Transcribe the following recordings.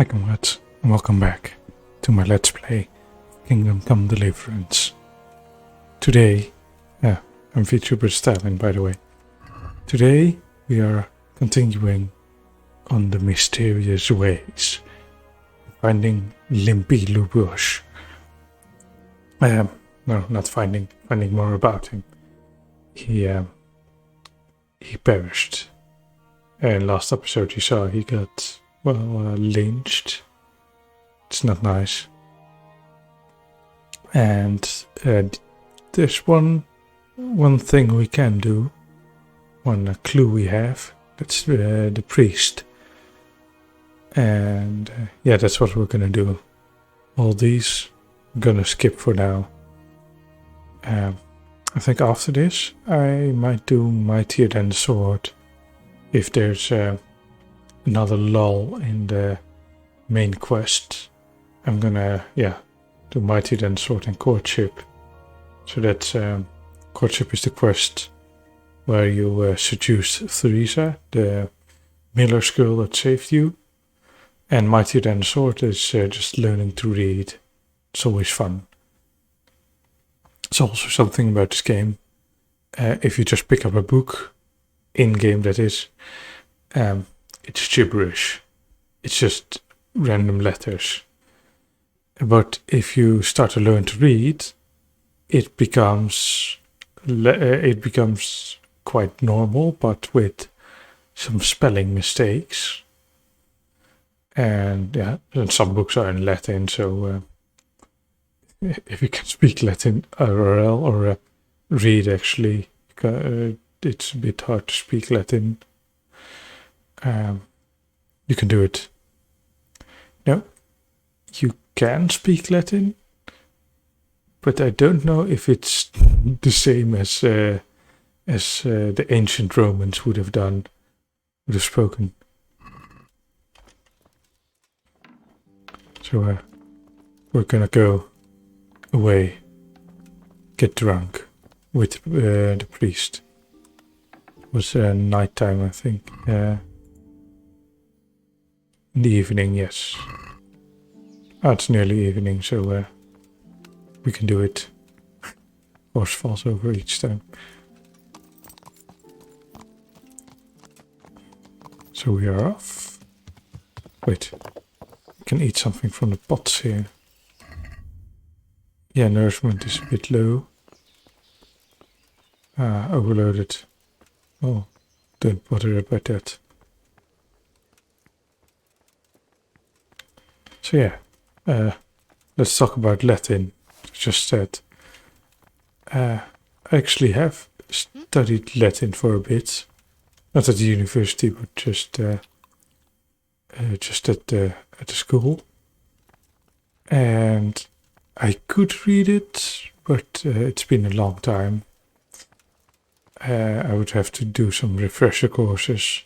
Hi comrades, and welcome back to my Let's Play Kingdom Come Deliverance. Today, I'm Vtuber Stalin, by the way. Today we are continuing on the mysterious ways, finding Limpy Lubush. No, not finding more about him. He perished. And last episode you saw he got lynched. It's not nice. And there's one thing we can do, one clue we have. That's the priest. And yeah, that's what we're gonna do. All these I'm gonna skip for now. I think after this I might do Mightier Than the Sword if there's another lull in the main quest. I'm gonna do Mightier Than the Sword and Courtship. So that's Courtship is the quest where you seduce Theresa, the miller's girl that saved you, and Mightier Than the Sword is just learning to read. It's always fun. It's also something about this game. If you just pick up a book, in-game that is, it's gibberish. It's just random letters. But if you start to learn to read, it becomes quite normal, but with some spelling mistakes. And and some books are in Latin, so if you can speak Latin IRL or read, actually, it's a bit hard to speak Latin. You can do it. No, you can speak Latin, but I don't know if it's the same as the ancient Romans would have spoken. So we're gonna go away, get drunk with the priest. It was nighttime, I think. In the evening, yes. It's nearly evening, so we can do it. Horse falls over each time. So we are off. Wait, we can eat something from the pots here. Yeah, nourishment is a bit low. Overloaded. Oh, don't bother about that. So yeah, let's talk about Latin. Just said, I actually have studied Latin for a bit, not at the university, but just at the school, and I could read it, but it's been a long time. I would have to do some refresher courses,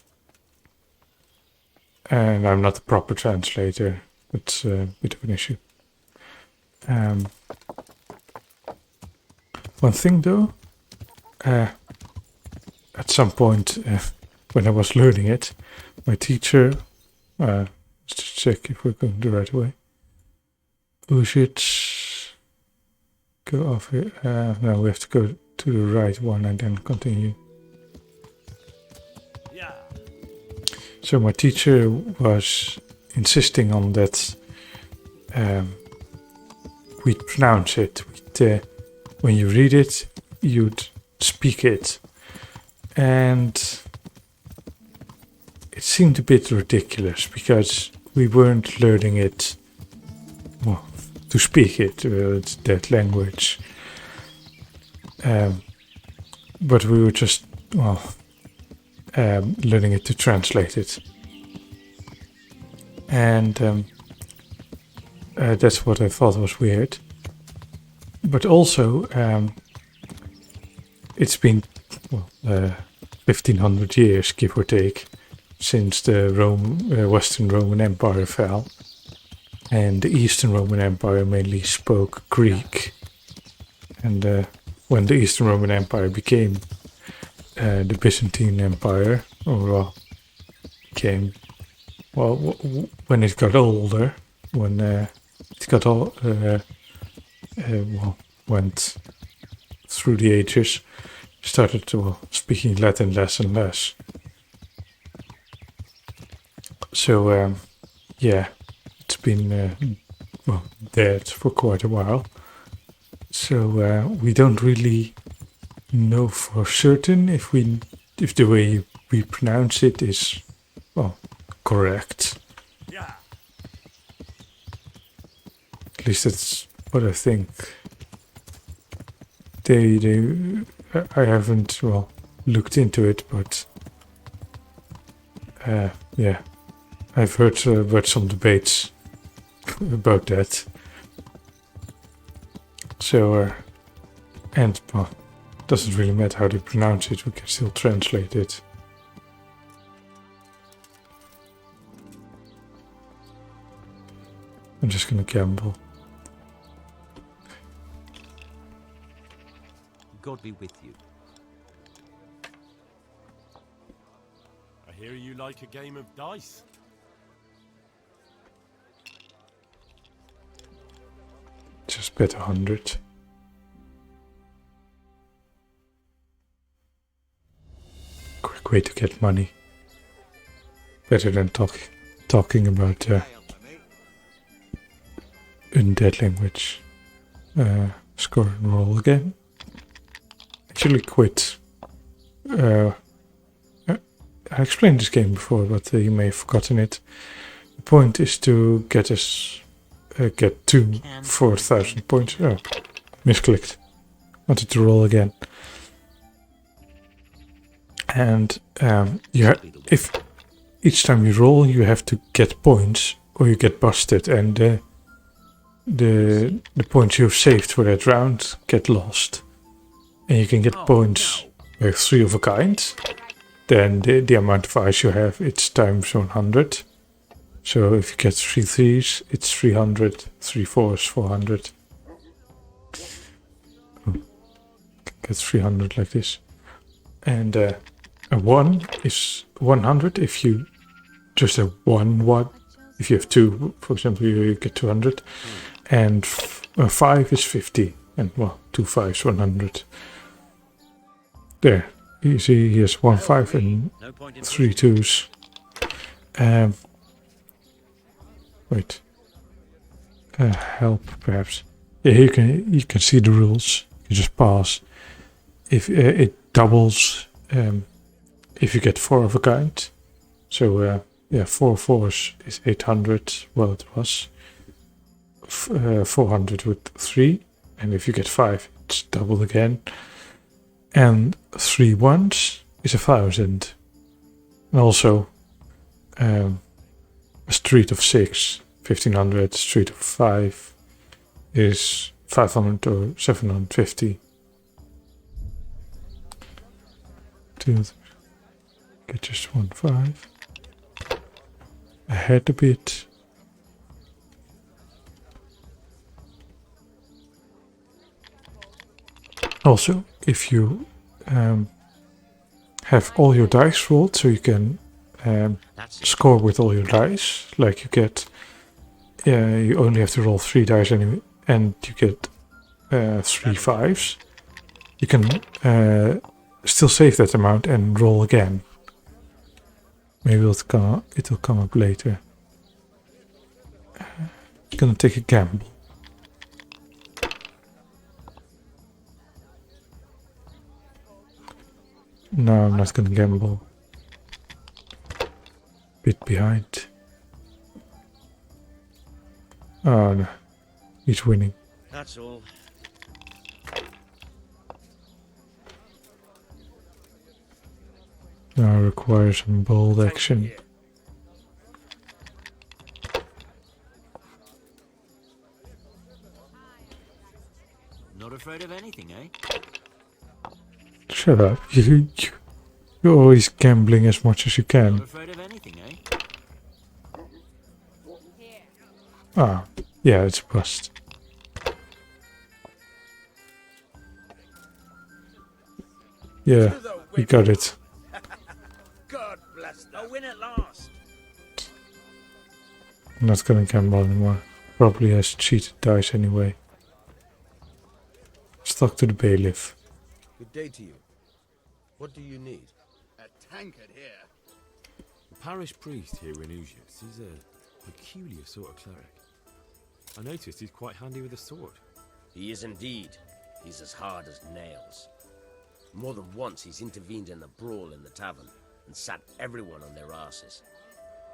and I'm not a proper translator. It's a bit of an issue. One thing though, at some point when I was learning it, my teacher, let's just check if we're going the right way. We should go off here. No, we have to go to the right one and then continue. Yeah. So my teacher was insisting on that we'd pronounce it. When you read it, you'd speak it. And it seemed a bit ridiculous because we weren't learning it, to speak it. It's that language. But we were just, learning it to translate it. And that's what I thought was weird. But also, it's been 1500 years, give or take, since the Western Roman Empire fell. And the Eastern Roman Empire mainly spoke Greek. And when the Eastern Roman Empire became the Byzantine Empire, became well, when it got older, when it got all, well, went through the ages, started to speaking Latin less and less. So yeah, it's been well dead for quite a while. So we don't really know for certain if the way we pronounce it is well correct. Yeah. At least that's what I think. I haven't well looked into it, but yeah, I've heard about some debates about that. So and well, doesn't really matter how they pronounce it. We can still translate it. I'm just gonna gamble. God be with you. I hear you like a game of dice. Just bet 100. Quick way to get money. Better than talking about undead language. Score and roll again. Actually quit. I explained this game before, but you may have forgotten it. The point is to get us get to 4,000 points. Oh, misclicked. Wanted to roll again. And if each time you roll, you have to get points, or you get busted, and the points you've saved for that round get lost. And you can get points with 3 of a kind. Then the amount of ice you have, it's times 100. So if you get 3 3s, it's 300, 3 4s, 400. Get 300 like this. And a 1 is 100 if you just have one. If you have 2, for example, you get 200. And 5 is 50. And well, 2 5s, 100. There. You see, here's 1 5 and 3 2s. Wait. Help, perhaps. Yeah, you can see the rules. You just pass. If it doubles, if you get 4 of a kind. So yeah, 4 4s is 800. Well, it was 400 with 3, and if you get 5, it's double again. And 3 1s is 1,000. And also a street of 6, 1,500. Street of 5 is 500 or 750. Get just 1 5. Ahead a bit. Also, if you have all your dice rolled, so you can score with all your dice, like you get, you only have to roll 3 dice and you get 3 5s, you can still save that amount and roll again. Maybe it'll come up later. I'm gonna take a gamble. No, I'm not gonna gamble. Bit behind. Oh no, he's winning. That's all. Now requires some bold action. Not afraid of anything, eh? Shut up. You're always gambling as much as you Not can. afraid of anything, eh? Ah, yeah, it's a bust. Yeah, you got it. God bless them. A win at last. I'm not gonna gamble anymore. Probably has cheated dice anyway. Let's talk to the bailiff. Good day to you. What do you need? A tankard here. The parish priest here in Uzhitz is a peculiar sort of cleric. I noticed he's quite handy with a sword. He is indeed. He's as hard as nails. More than once he's intervened in a brawl in the tavern and sat everyone on their asses.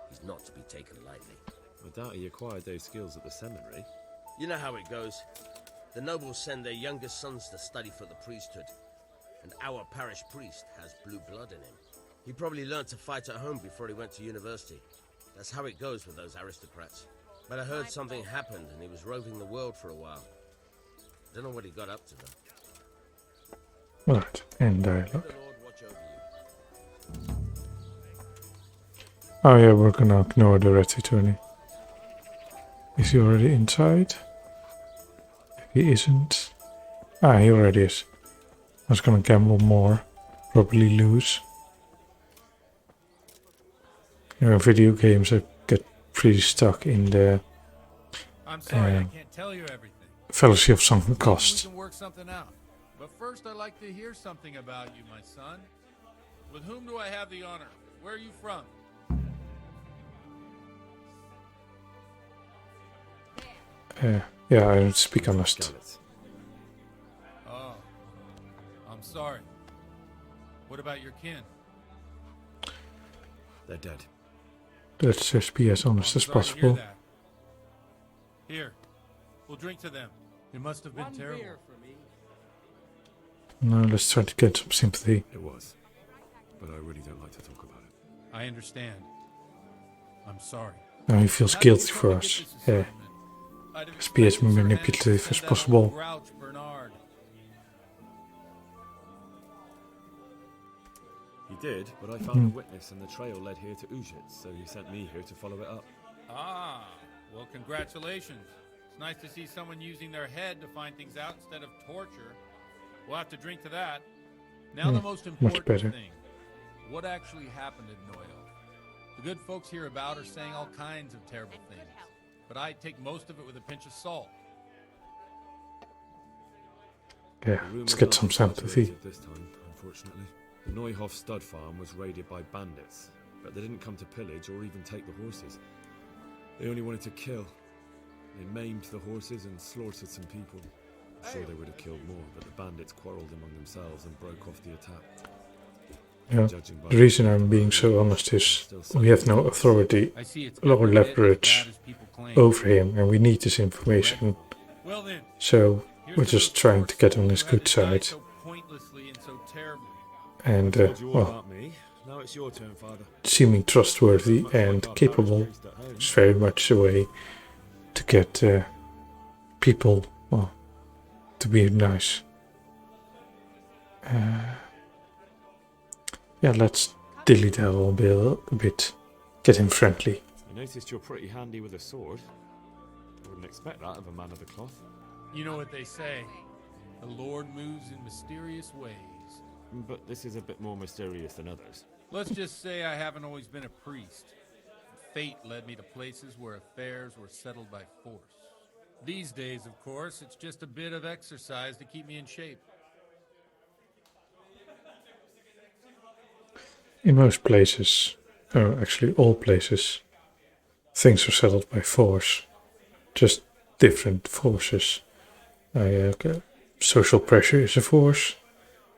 He's not to be taken lightly. I doubt he acquired those skills at the seminary. You know how it goes. The nobles send their youngest sons to study for the priesthood, and our parish priest has blue blood in him. He probably learned to fight at home before he went to university. That's how it goes with those aristocrats. But I heard something happened and he was roving the world for a while. Don't know what he got up to though. Right, end dialogue. The Lord watch over you. Oh yeah, we're gonna ignore the red attorney. Is he already inside? He isn't. Ah, he already is. I was gonna gamble more. Probably lose. You know, in video games I get pretty stuck in the I'm sorry, I can't tell you everything. fallacy of sunk We cost. can work something out. But first, I'd like to hear something about you, my son. With whom do I have the honor? Where are you from? Yeah, I don't speak honest. Gallets. Oh, I'm sorry. What about your kin? They're dead. Let's just be as honest as possible. Here, we'll drink to them. It must have been terrible. No, let's try to get some sympathy. It was. But I really don't like to talk about it. I understand. I'm sorry. Now he feels guilty for us. Yeah. Let's be as manipulative as possible. He did, but I found a witness and the trail led here to Uzhitz, so he sent me here to follow it up. Ah, well, congratulations. It's nice to see someone using their head to find things out instead of torture. We'll have to drink to that. Now the most important better. thing. What actually happened in Noyo? The good folks hereabout are saying all kinds of terrible things, but I take most of it with a pinch of salt. Yeah, let's get some sympathy. This time, unfortunately. The Neuhof stud farm was raided by bandits, but they didn't come to pillage or even take the horses. They only wanted to kill. They maimed the horses and slaughtered some people. I'm sure they would have killed more, but the bandits quarreled among themselves and broke off the attack. Yeah, the reason I'm being so honest is we have no authority I see it's or every bit as leverage bad as people claim. over him, and we need this information. Well then, So here's we're to just those trying to get horses on his who had good to die side. so pointlessly and so terribly. And, I told you all well, about me. Now it's your turn, Father. seeming trustworthy and capable is very much a way to get people, well, to be nice. Yeah, let's dilly dally a bit. Get him friendly. I noticed you're pretty handy with a sword. I wouldn't expect that of a man of the cloth. You know what they say. The Lord moves in mysterious ways. But this is a bit more mysterious than others. Let's just say I haven't always been a priest. Fate led me to places where affairs were settled by force. These days, of course, it's just a bit of exercise to keep me in shape. In most places, or actually all places, things are settled by force. Just different forces. Social pressure is a force.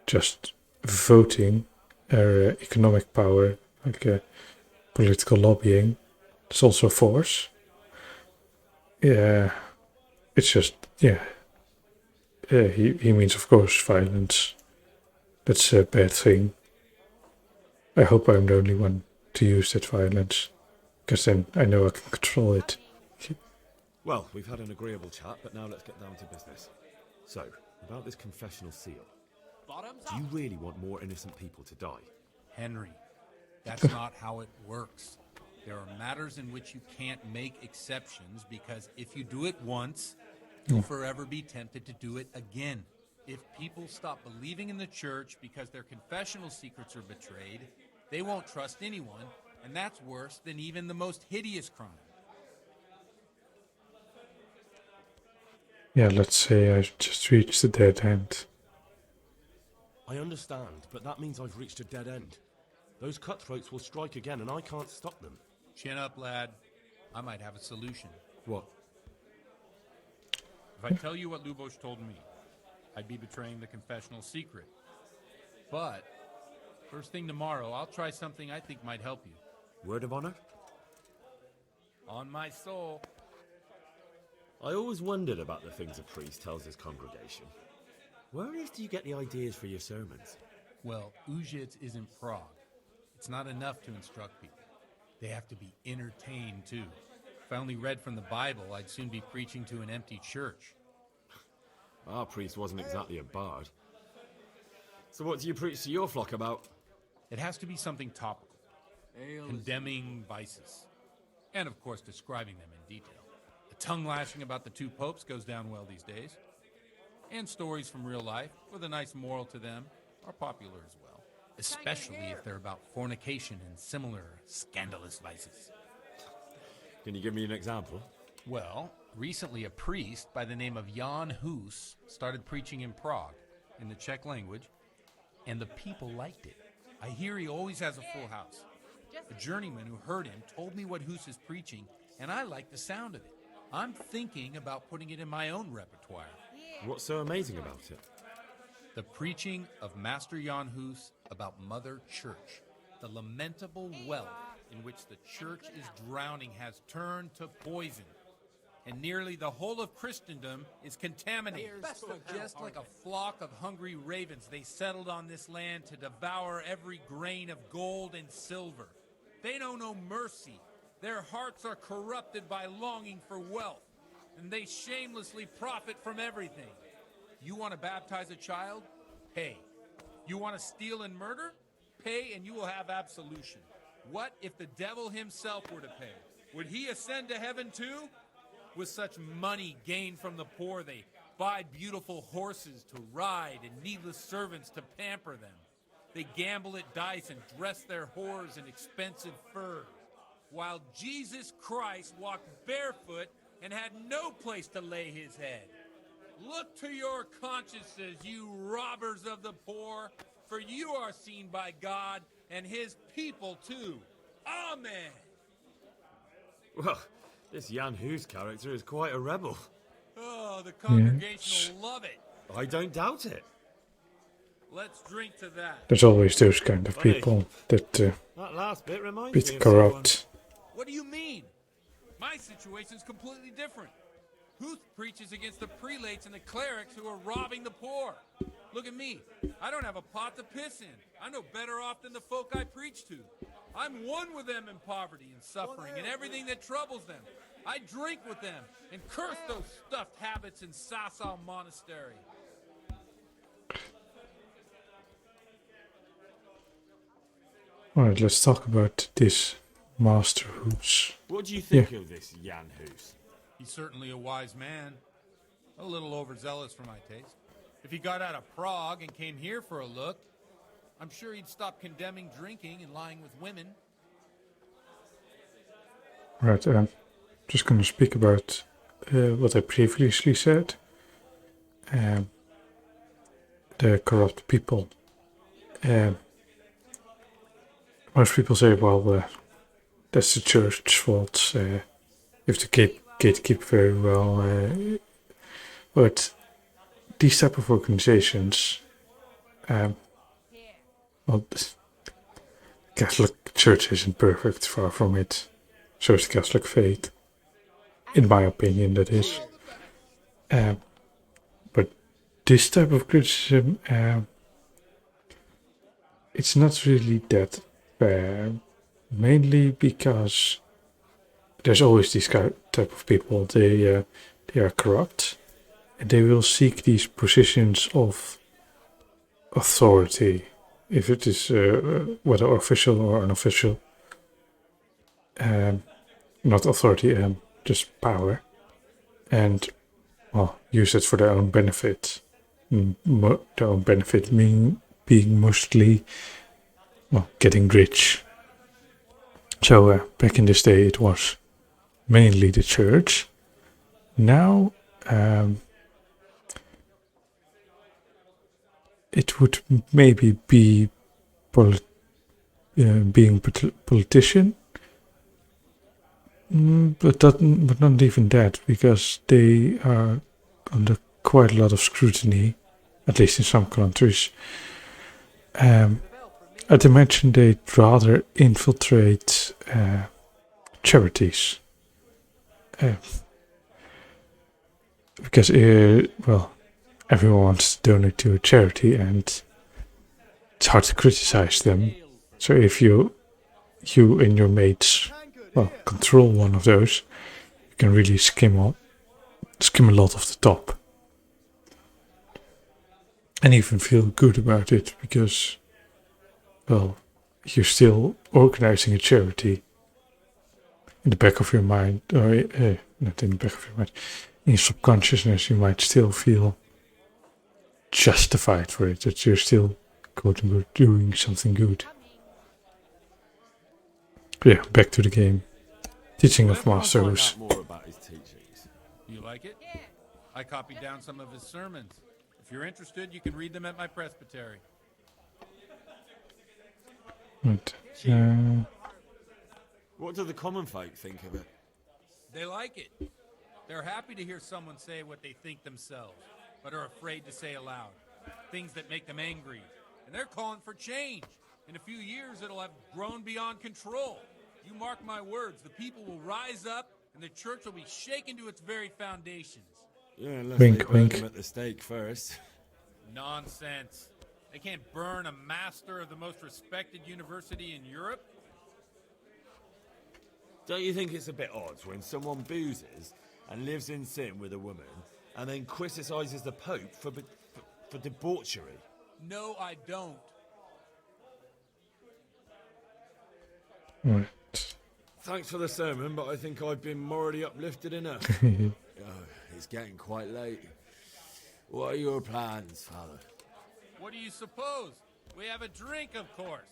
Just voting or economic power, like political lobbying, it's also a force. Yeah, it's just, yeah. He means, of course, violence. That's a bad thing. I hope I'm the only one to use that violence, because then I know I can control it. Well, we've had an agreeable chat, but now let's get down to business. So, about this confessional seal. Do you really want more innocent people to die? Henry, that's not how it works. There are matters in which you can't make exceptions because if you do it once, you'll forever be tempted to do it again. If people stop believing in the church because their confessional secrets are betrayed, they won't trust anyone, and that's worse than even the most hideous crime. yeah, let's say I just reached a dead end. I understand, but that means I've reached a dead end. Those cutthroats will strike again, and I can't stop them. Chin up, lad. I might have a solution. What? If I tell you what Lubos told me, I'd be betraying the confessional secret. But first thing tomorrow, I'll try something I think might help you. Word of honor? On my soul. I always wondered about the things a priest tells his congregation. Where on earth do you get the ideas for your sermons? Well, Ujits is in Prague. It's not enough to instruct people. They have to be entertained, too. If I only read from the Bible, I'd soon be preaching to an empty church. Our priest wasn't exactly a bard. So what do you preach to your flock about? It has to be something topical, condemning vices, and of course describing them in detail. The tongue lashing about the two popes goes down well these days. And stories from real life, with a nice moral to them, are popular as well. Especially if they're about fornication and similar scandalous vices. Can you give me an example? Well, recently a priest by the name of Jan Hus started preaching in Prague, in the Czech language, and the people liked it. I hear he always has a full house. A journeyman who heard him told me what Hus is preaching, and I like the sound of it. I'm thinking about putting it in my own repertoire. What's so amazing about it? The preaching of Master Jan Hus about Mother Church. The lamentable wealth in which the church is drowning has turned to poison. And nearly the whole of Christendom is contaminated. Just like a flock of hungry ravens, they settled on this land to devour every grain of gold and silver. They know no mercy. Their hearts are corrupted by longing for wealth, and they shamelessly profit from everything. You want to baptize a child? Pay. You want to steal and murder? Pay and you will have absolution. What if the devil himself were to pay? Would he ascend to heaven too? With such money gained from the poor, they buy beautiful horses to ride and needless servants to pamper them. They gamble at dice and dress their whores in expensive furs, while Jesus Christ walked barefoot and had no place to lay his head. Look to your consciences, you robbers of the poor, for you are seen by God and his people too. Amen. Well, this Jan Hus character is quite a rebel. Oh, the congregation will love it. I don't doubt it. Let's drink to that. There's always those kind of Funny. people that That last bit reminds bit me of corrupt. What do you mean? My situation's completely different. Huth preaches against the prelates and the clerics who are robbing the poor. Look at me. I don't have a pot to piss in. I'm no better off than the folk I preach to. I'm one with them in poverty and suffering and everything that troubles them. I drink with them and curse those stuffed habits in Sasau Monastery. Alright, let's talk about this Master Hus. What do you think of this Jan Hus? He's certainly a wise man. A little overzealous for my taste. If he got out of Prague and came here for a look, I'm sure he'd stop condemning drinking and lying with women. Right, just gonna speak about what I previously said. The corrupt people. Most people say, well, that's the church's fault. If the gatekeep very well. But these type of organizations, well, the Catholic Church isn't perfect, far from it. So is the Catholic faith, in my opinion, that is. But this type of criticism, it's not really that bad, mainly because there's always these type of people. They are corrupt, and they will seek these positions of authority, if it is whether official or unofficial. Not authority, just power, and well, use it for their own benefit. Their own benefit being mostly, well, getting rich. So back in this day, it was mainly the church. Now, it would maybe be being politician, but not even that, because they are under quite a lot of scrutiny, at least in some countries. I'd imagine they'd rather infiltrate charities. Because, well, everyone wants to donate to a charity, and it's hard to criticize them. So if you and your mates, well, control one of those, you can really skim a lot off the top. And even feel good about it, because, well, you're still organizing a charity. In the back of your mind, or not in the back of your mind, in your subconsciousness, you might still feel justified for it, that you're still, quote unquote, doing something good. Yeah, back to the game. Teaching of Where can I find Masters. out more about his teachings? You like it? I copied down some of his sermons. If you're interested, you can read them at my presbytery. Right. What do the common folk think of it? They like it. They're happy to hear someone say what they think themselves, but are afraid to say aloud. Things that make them angry. And they're calling for change. In a few years, it'll have grown beyond control. You mark my words, the people will rise up, and the church will be shaken to its very foundations. Yeah, unless Wink, they burn wink. them at the stake first. Nonsense. They can't burn a master of the most respected university in Europe? Don't you think it's a bit odd when someone boozes and lives in sin with a woman and then criticises the Pope for debauchery? No, I don't. Right. Thanks for the sermon, but I think I've been morally uplifted enough. It's getting quite late. What are your plans, Father? What do you suppose? We have a drink, of course.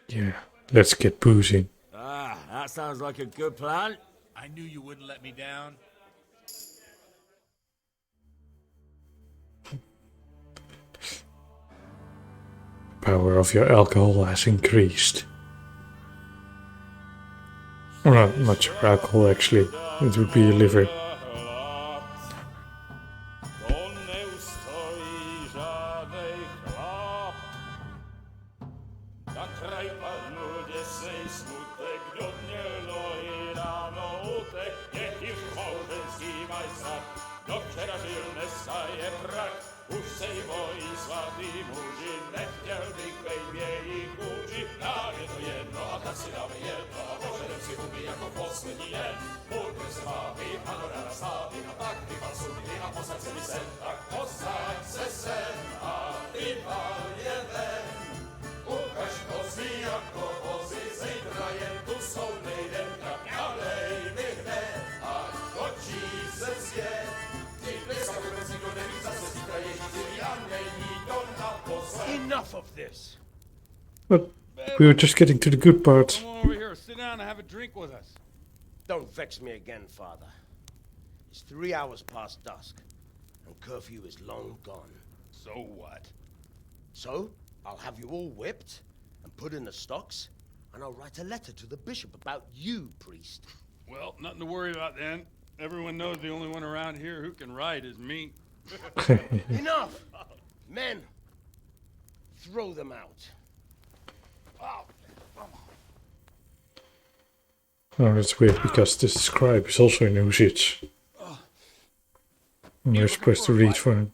Yeah, let's get boozing. Ah, that sounds like a good plan. I knew you wouldn't let me down. Power of your alcohol has increased. Well, not your alcohol, actually. It would be your liver. Enough of this. But we were just getting to the good part. Come on over here, sit down and have a drink with us. Don't vex me again, Father. It's 3 hours past dusk, and curfew is long gone. So what? So, I'll have you all whipped and put in the stocks, and I'll write a letter to the bishop about you, priest. Well, nothing to worry about then. Everyone knows the only one around here who can write is me. Enough! Men, throw them out. Oh, that's weird, because this scribe is also in usage. And we're supposed to read for him.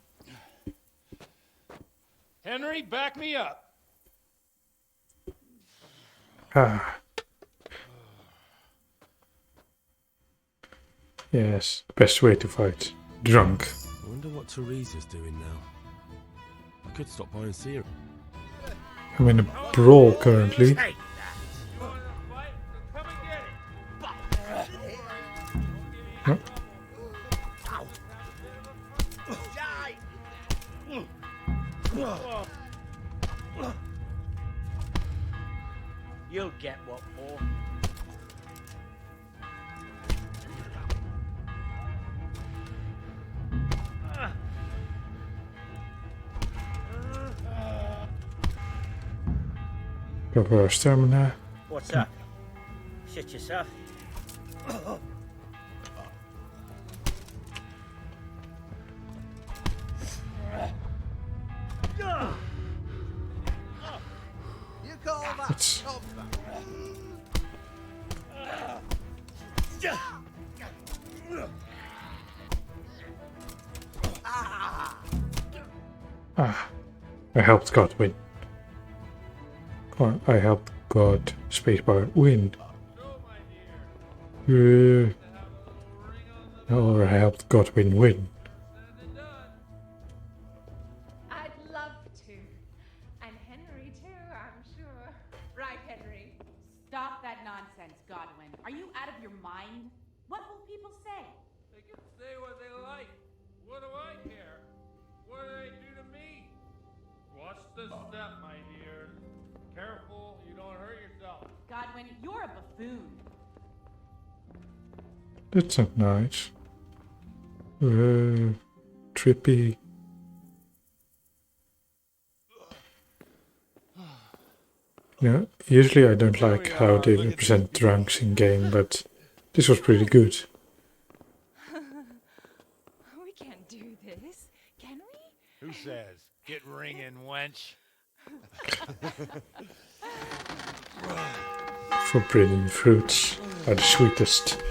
Henry, back me up. Ah. Yes, best way to fight. Drunk. I wonder what Teresa's doing now. I could stop by and see her. I'm in a brawl currently. Huh? You'll get what for. Recover stamina. What's up? Shit yourself? You call that It's combat? I helped God win. Or I helped God spacebar win. Or I helped Godwin win. I'd love to. And Henry too, I'm sure. Right, Henry? Stop that nonsense, Godwin. Are you out of your mind? What will people say? They can say what they like. What do I care? What do they do to me? Watch the step, my dear. Careful, you don't hurt yourself. Godwin, you're a buffoon. That's not nice. Trippy. You know, usually I don't like how they represent drunks in game, but this was pretty good. We can't do this, can we? Who says? Get ringing, wench. Forbidden fruits are the sweetest,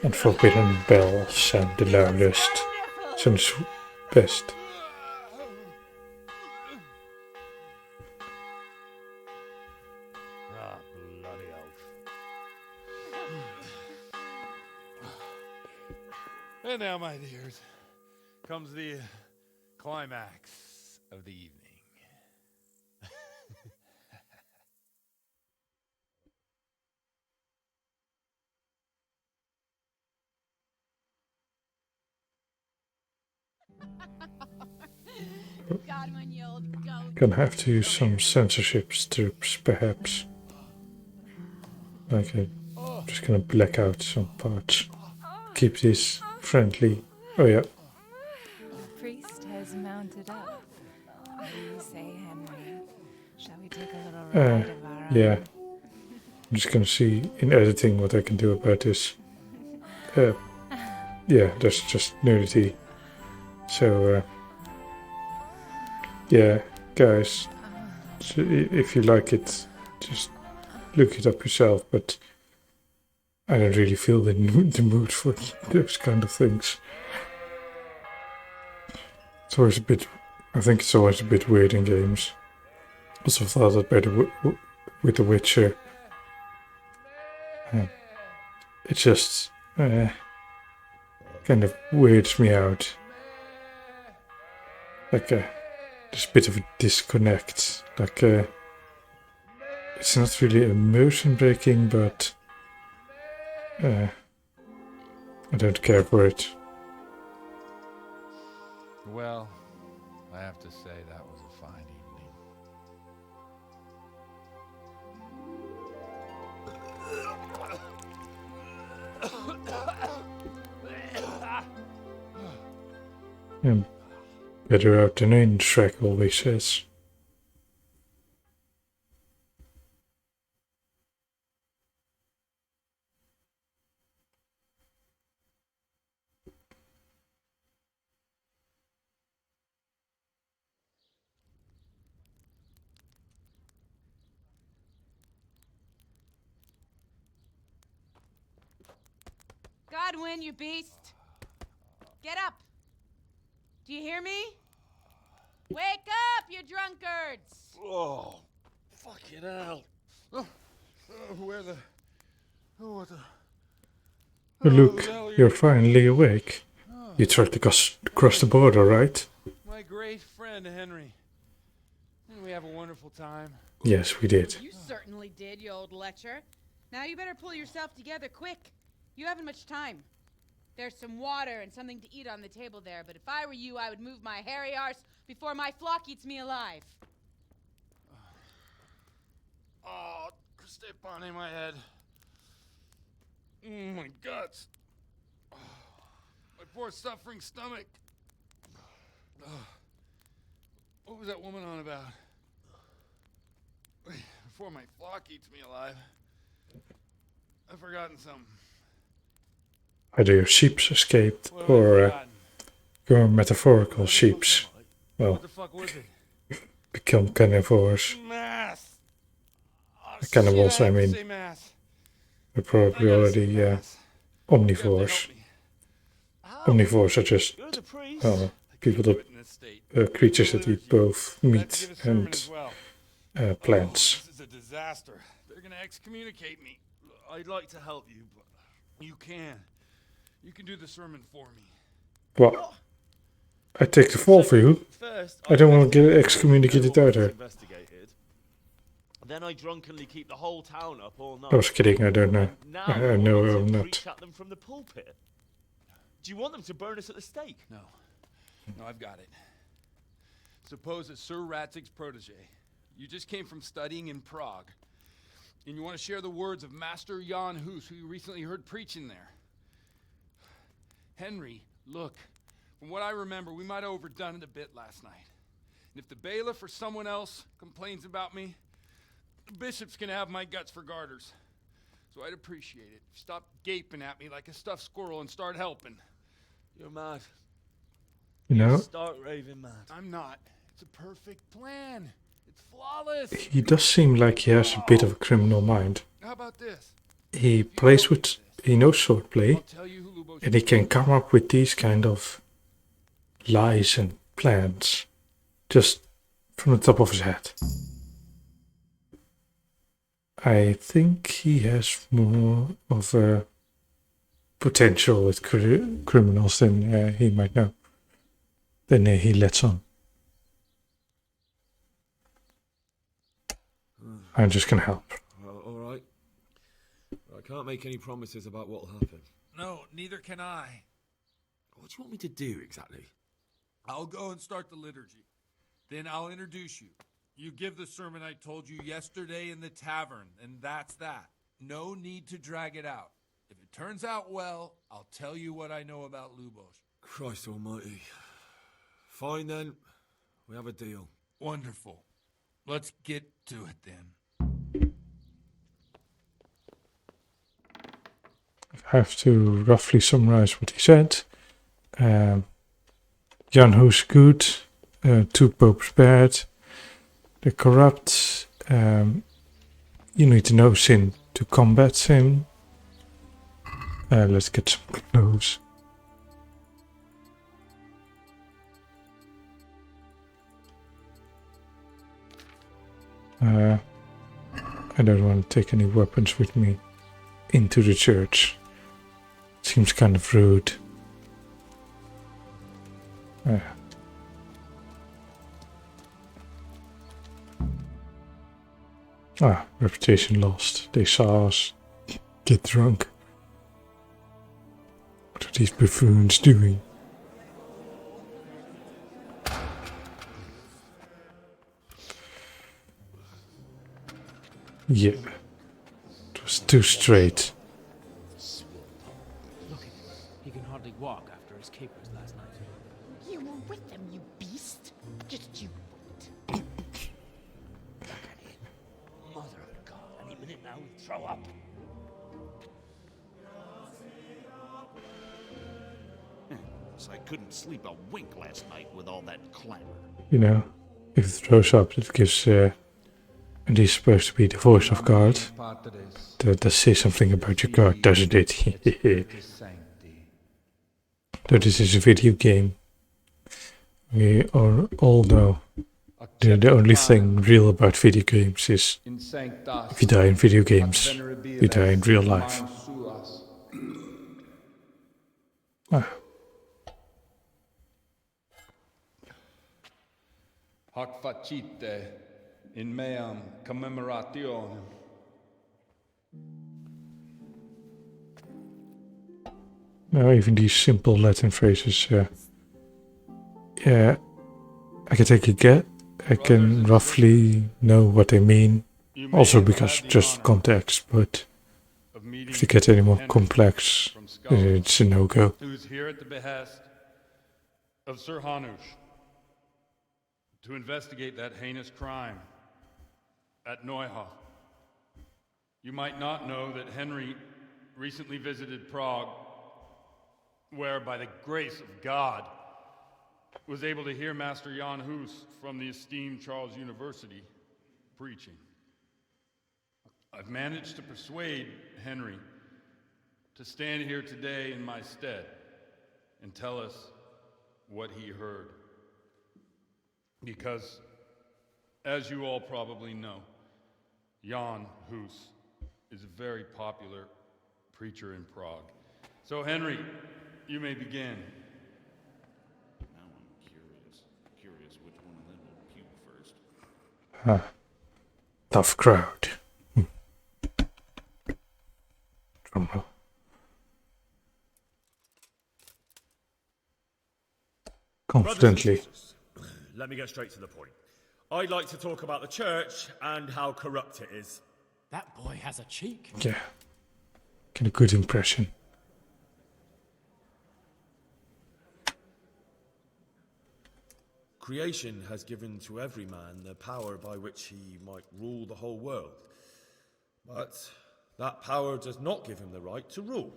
and forbidden bells sound the loudest. Sounds best. Ah, bloody oath. And now, my dears, comes the climax of the evening. Godwin, you old goat. Gonna have to use some censorship strips, perhaps. Like I'm just gonna black out some parts. Keep this friendly. Oh yeah. The priest has mounted up. What do you say, Henry? Shall we take a little ride of our own? Yeah. I'm just gonna see in editing what I can do about this. Yeah, that's just nudity. So, yeah, guys, so if you like it, just look it up yourself, but I don't really feel the mood for those kind of things. It's always a bit, I think it's always a bit weird in games. Also thought that better with The Witcher. It just kind of weirds me out. Like there's a bit of a disconnect. Like it's not really emotion breaking, but I don't care for it. Well, I have to say that was a fine evening. Better out than in, Shrek always says. Godwin, you beast. Get up. Do you hear me? Wake up, you drunkards. Oh, fucking hell. Where the... Oh, what the... Oh, look, you're finally awake. You tried to cross the border, right? My great friend, Henry. Didn't we have a wonderful time? Yes, we did. You certainly did, you old lecher. Now you better pull yourself together quick. You haven't much time. There's some water and something to eat on the table there, but if I were you, I would move my hairy arse before my flock eats me alive. Oh, step on in my head. My guts. Oh, my poor suffering stomach. What was that woman on about? before my flock eats me alive. I've forgotten something. Either your sheeps escaped What have I or forgotten? your metaphorical sheeps, well, What the fuck was it? become carnivores. Mass. Oh, Cannibals, shit, I I have to mean. say mass. They're I probably gotta already say mass. omnivores. You Omnivores are just You're the priest. people have to that do it in this state. creatures that eat both I have to meat give a sermon and as well. plants. This is a disaster. They're gonna excommunicate me. I'd like to help you, but you can. You can do the sermon for me. Well, I take the fall for you. First, I don't want to get excommunicated either. Investigated. Then I drunkenly keep the whole town up all night. I was kidding, I don't know. And now I you know want me I'm to not. preach at them from the pulpit. Do you want them to burn us at the stake? No. No, I've got it. Suppose that Sir Ratzig's protege. You just came from studying in Prague. And you want to share the words of Master Jan Hus, who you recently heard preaching there. Henry, look. From what I remember, we might have overdone it a bit last night. And if the bailiff or someone else complains about me, the bishop's gonna have my guts for garters. So I'd appreciate it. Stop gaping at me like a stuffed squirrel and start helping. You're mad. You know, Start raving mad. I'm not. It's a perfect plan. It's flawless. he does seem like he has a bit of a criminal mind. How about this? He plays with, he knows swordplay, I'll tell you who Lubos and he can come up with these kind of lies and plans just from the top of his head. I think he has more of a potential with criminals than he might know, than he lets on. I'm just gonna help. All right. I can't make any promises about what'll happen. No, neither can I. What do you want me to do exactly? I'll go and start the liturgy. Then I'll introduce you. You give the sermon I told you yesterday in the tavern, and that's that. No need to drag it out. If it turns out well, I'll tell you what I know about Lubos. Christ almighty. Fine then. We have a deal. Wonderful. Let's get to it then. I have to roughly summarize what he said. Jan Hus good, two popes bad. They're corrupt. You need to know sin to combat sin. Let's get some clothes. I don't want to take any weapons with me into the church. Seems kind of rude. Reputation lost. They saw us get drunk. What are these buffoons doing? Yeah. It was too straight. Look at him. He can hardly walk after his capers last night. You were with them, you beast. Just you wait. Mother of God, any minute now he'll throw up. So I couldn't sleep a wink last night with all that clamor. You know, if it throws up, it gives. And he's supposed to be the voice of God. That does say something about your God, doesn't it? Though this is a video game. We all know the only thing real about video games is if you die in video games, you die in real life. Hoc facite in meam commemorationem. Now even these simple Latin phrases, I can take a guess. I can roughly know what they mean, also because just context, but if they get any more complex, it's a no-go. Who's here at the behest of Sir Hanush to investigate that heinous crime at Neuhof. You might not know that Henry recently visited Prague, where, by the grace of God, was able to hear Master Jan Hus from the esteemed Charles University preaching. I've managed to persuade Henry to stand here today in my stead and tell us what he heard. Because, as you all probably know, Jan Hus is a very popular preacher in Prague. So, Henry, you may begin. Now I'm curious which one of them will puke first. Tough crowd. Drumroll. Confidently. Brothers and sisters, let me get straight to the point. I'd like to talk about the church and how corrupt it is. That boy has a cheek. Yeah. Get a good impression. Creation has given to every man the power by which he might rule the whole world. But that power does not give him the right to rule.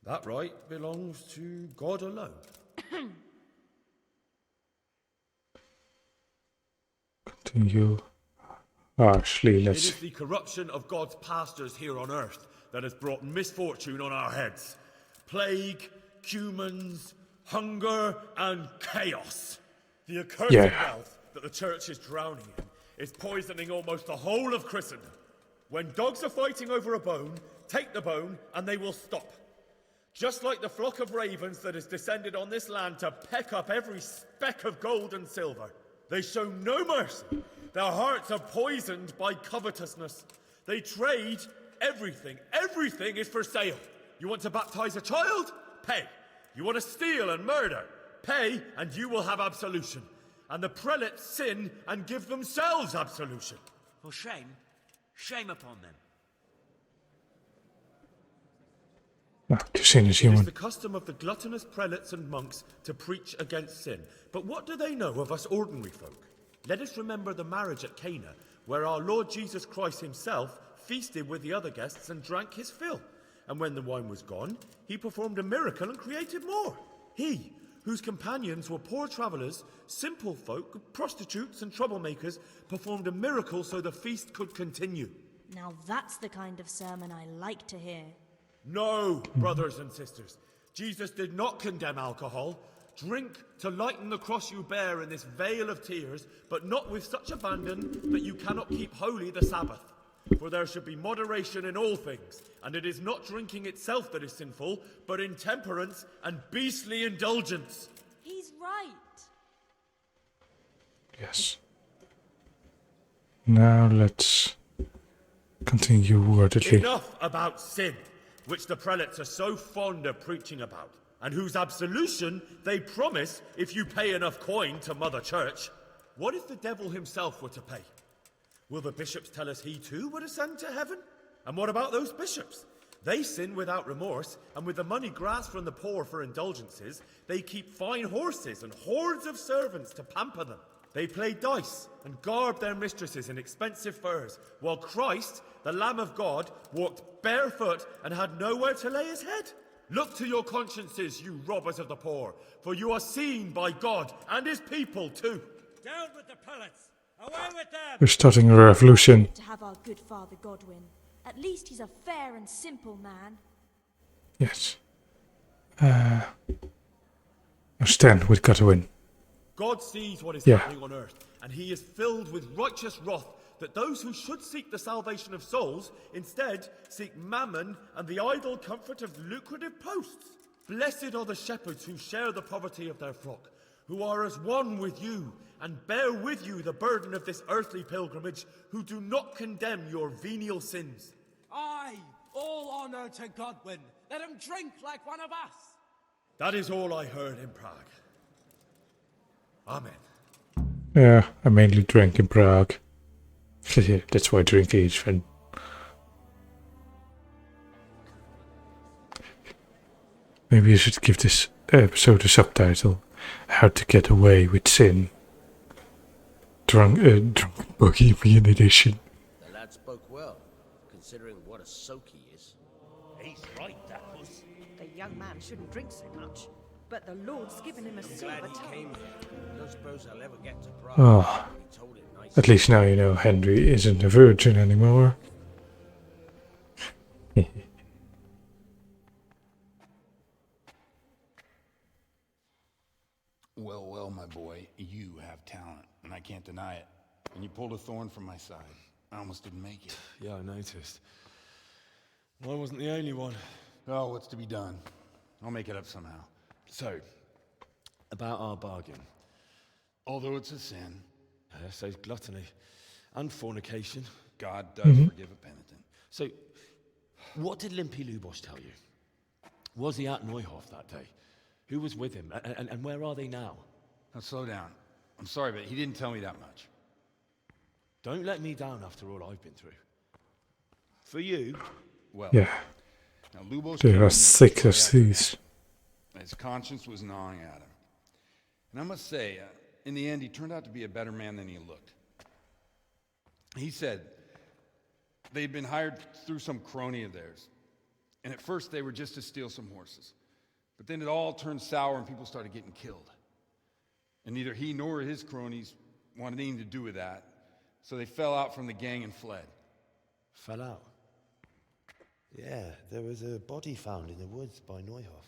That right belongs to God alone. Continue harshly. It Let's. is the corruption of God's pastors here on earth that has brought misfortune on our heads. Plague, humans, hunger, and chaos. The accursed wealth that the church is drowning in is poisoning almost the whole of Christendom. When dogs are fighting over a bone, take the bone and they will stop. Just like the flock of ravens that has descended on this land to peck up every speck of gold and silver. They show no mercy. Their hearts are poisoned by covetousness. They trade everything. Everything is for sale. You want to baptize a child? Pay. You want to steal and murder? Pay, and you will have absolution. And the prelates sin and give themselves absolution. For shame. Shame upon them. No, to sin is It human. is the custom of the gluttonous prelates and monks to preach against sin. But what do they know of us ordinary folk? Let us remember the marriage at Cana, where our Lord Jesus Christ himself feasted with the other guests and drank his fill. And when the wine was gone, he performed a miracle and created more. He, whose companions were poor travellers, simple folk, prostitutes and troublemakers, performed a miracle so the feast could continue. Now that's the kind of sermon I like to hear. No, brothers and sisters. Jesus did not condemn alcohol. Drink to lighten the cross you bear in this vale of tears, but not with such abandon that you cannot keep holy the Sabbath. For there should be moderation in all things, and it is not drinking itself that is sinful, but intemperance and beastly indulgence. He's right. Yes. Now let's continue wordedly. Enough about sin, which the prelates are so fond of preaching about, and whose absolution they promise if you pay enough coin to Mother Church. What if the devil himself were to pay? Will the bishops tell us he too would ascend to heaven? And what about those bishops? They sin without remorse, and with the money grasped from the poor for indulgences, they keep fine horses and hordes of servants to pamper them. They play dice and garb their mistresses in expensive furs, while Christ, the Lamb of God, walked barefoot and had nowhere to lay his head. Look to your consciences, you robbers of the poor, for you are seen by God and his people too. Down with the prelates! Away with them! We're starting a revolution. To have our good Father Godwin. At least he's a fair and simple man. Yes. Stand with Godwin. God sees what is Yeah. happening on earth, and he is filled with righteous wrath that those who should seek the salvation of souls instead seek mammon and the idle comfort of lucrative posts. Blessed are the shepherds who share the poverty of their flock, who are as one with you and bear with you the burden of this earthly pilgrimage, who do not condemn your venial sins. Aye, all honour to Godwin. Let him drink like one of us. That is all I heard in Prague. Amen. Yeah, I mainly drank in Prague. That's why drinking is fun. Maybe I should give this episode a subtitle: How to Get Away with Sin. Drunk Bohemian Edition. The lad spoke well. considering what a soak he is. He's right, that was. The young man shouldn't drink so much, but the Lord's given him a I'm silver glad he tongue. came here. I don't suppose I'll ever get to Prague. Oh, He told it nice. at least now you know Henry isn't a virgin anymore. Well, well, my boy, you have talent, and I can't deny it. And you pulled a thorn from my side. I almost didn't make it. Yeah, I noticed. I wasn't the only one. Oh, what's to be done? I'll make it up somehow. So, about our bargain. Although it's a sin, So gluttony and fornication. God does forgive a penitent. So, what did Limpy Lubosh tell you? Was he at Neuhof that day? Who was with him? And where are they now? Now slow down. I'm sorry, but he didn't tell me that much. Don't let me down after all I've been through. For you, Well, Yeah, now Lubosh they came are to me thick shortly as after that. thieves. His conscience was gnawing at him. And I must say, in the end, he turned out to be a better man than he looked. He said they'd been hired through some crony of theirs. And at first, they were just to steal some horses. But then it all turned sour and people started getting killed. And neither he nor his cronies wanted anything to do with that. So they fell out from the gang and fled. fell out. Yeah, there was a body found in the woods by Neuhof.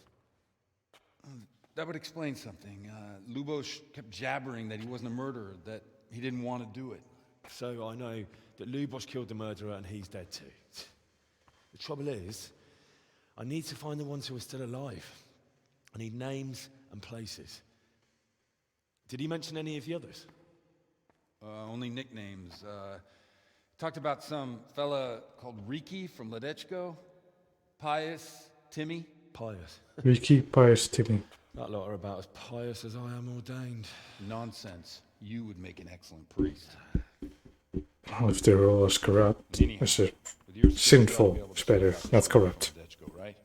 That would explain something. Lubosh kept jabbering that he wasn't a murderer, that he didn't want to do it. So I know that Lubosh killed the murderer and he's dead too. The trouble is, I need to find the ones who are still alive. I need names and places. Did he mention any of the others? Only nicknames. Talked about some fella called Riki from Ledechko, Pius, Timmy. Pious. Ricky, Pius, Timmy. That lot are about as pious as I am ordained. Nonsense. You would make an excellent priest. Well, if they're all as corrupt, as sinful is better, not corrupt. Right?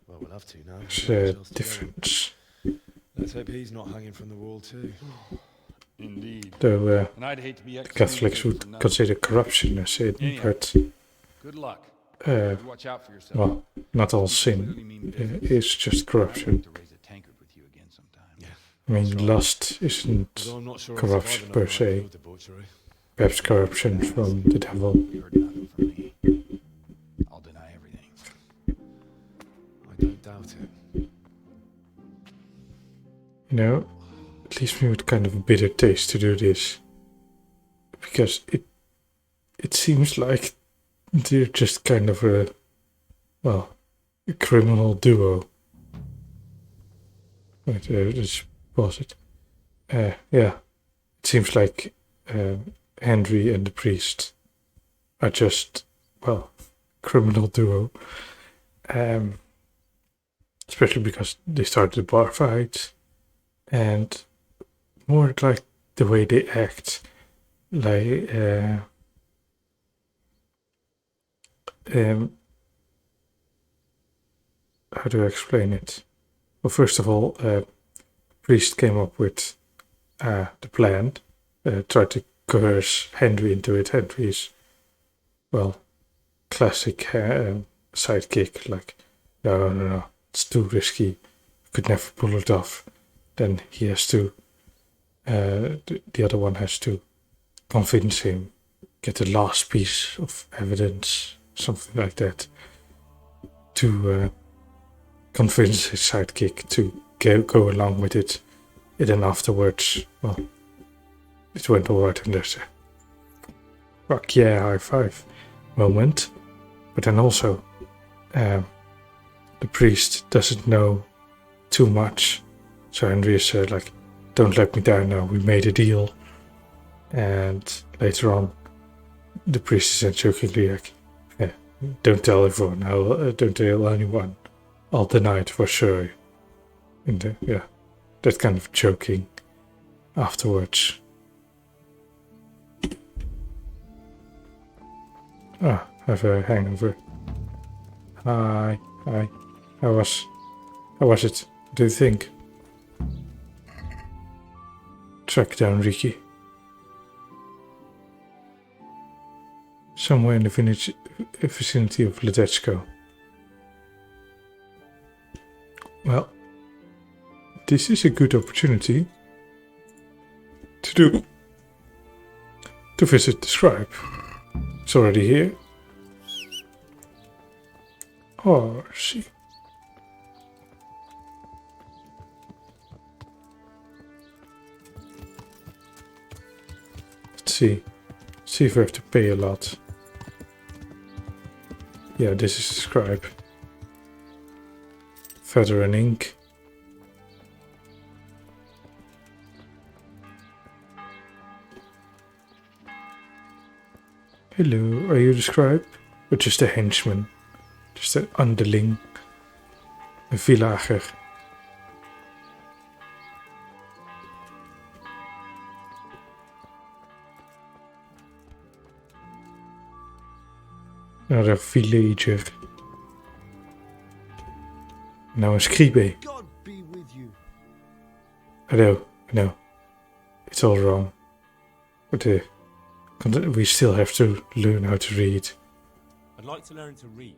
Well, we'll have to now. There's a difference. Let's hope he's not hanging from the wall too. Indeed. Though And I'd hate to be Catholics would consider corruption a sin, but good luck. Watch out for yourself. well, not all sin is just corruption. I mean, lust isn't corruption per se. Perhaps corruption from the devil. I'll deny everything. I don't doubt it. You know, it leaves me with kind of a bitter taste to do this. Because it seems like they're just kind of a criminal duo. Wait, just pause it. Yeah, it seems like Henry and the priest are just, criminal duo. Especially because they started a bar fight. And more like the way they act. Like, how do I explain it? Well, first of all, priest came up with the plan, tried to coerce Henry into it. Henry's, classic sidekick, like, no, it's too risky, could never pull it off. Then he has to, the other one has to convince him, get the last piece of evidence, something like that, to convince his sidekick to go along with it. And then afterwards, it went alright and there's a fuck yeah, high five moment. But then also, the priest doesn't know too much. So Henry said, don't let me down now, we made a deal. And later on, the priest said jokingly, don't tell everyone, don't tell anyone. I'll deny it for sure. And that kind of joking afterwards. I have a hangover. Hi. How was it? What do you think? Track down Ricky. somewhere in the vicinity of Ledetsko. Well, this is a good opportunity to visit the scribe. It's already here. Oh, see. Let's see. See if we have to pay a lot. Yeah, this is the scribe. Veteran ink. Hello, are you the scribe? Or just a henchman? Just an underling? Een villager? Another villager. Now a scribe. God be with you. I know. It's all wrong. But we still have to learn how to read. I'd like to learn to read.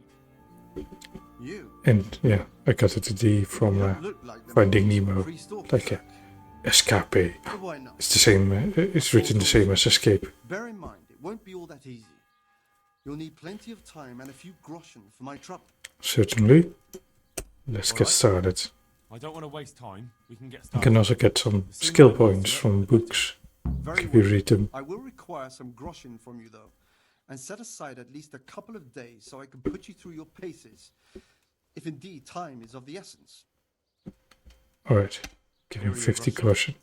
You? And yeah, I got it a D from Finding Nemo. Like a escape. Why not? It's the same, it's written the same as escape. Bear in mind, it won't be all that easy. You'll need plenty of time and a few groschen for my trouble. Certainly. Let's get started. I don't want to waste time. We can get You started. can also get some skill points from books if you read them. I will require some groschen from you though, and set aside at least a couple of days so I can put you through your paces, if indeed time is of the essence. Alright, give him 50 groschen.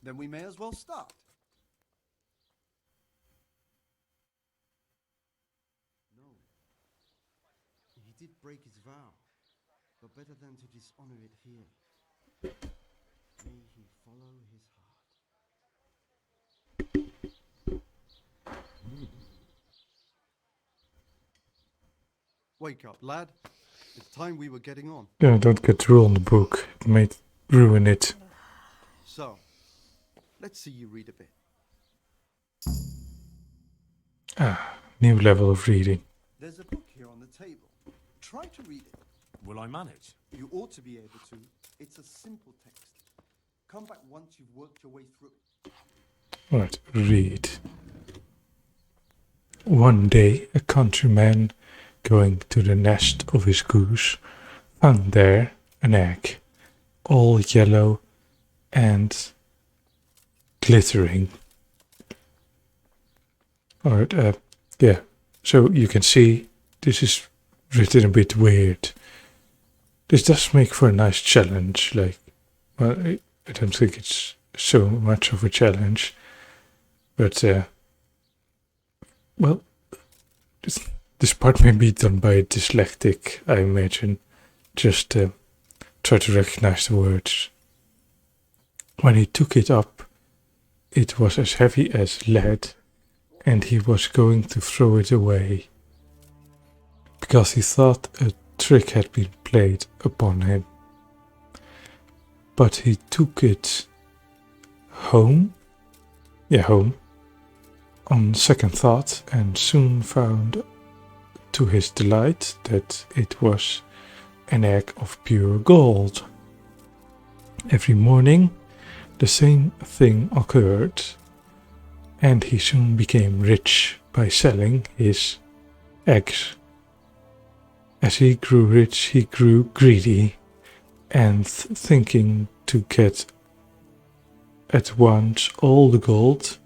Then we may as well start. No. He did break his vow, but better than to dishonor it here. May he follow his heart. Wake up, lad. It's time we were getting on. Yeah, don't get rule on the book. It may ruin it. So, let's see you read a bit. New level of reading. There's a book here on the table. Try to read it. Will I manage? You ought to be able to. It's a simple text. Come back once you've worked your way through it. Alright, read. One day, a countryman going to the nest of his goose found there an egg, all yellow and glittering. Alright, yeah, so you can see this is written a bit weird. This does make for a nice challenge, like, well, I don't think it's so much of a challenge, but, well, this part may be done by a dyslexic, I imagine. Just try to recognize the words. When he took it up, it was as heavy as lead, and he was going to throw it away, because he thought a trick had been played upon him. But he took it home, on second thought, and soon found to his delight that it was an egg of pure gold. Every morning the same thing occurred, and he soon became rich by selling his eggs. As he grew rich, he grew greedy, and thinking to get at once all the gold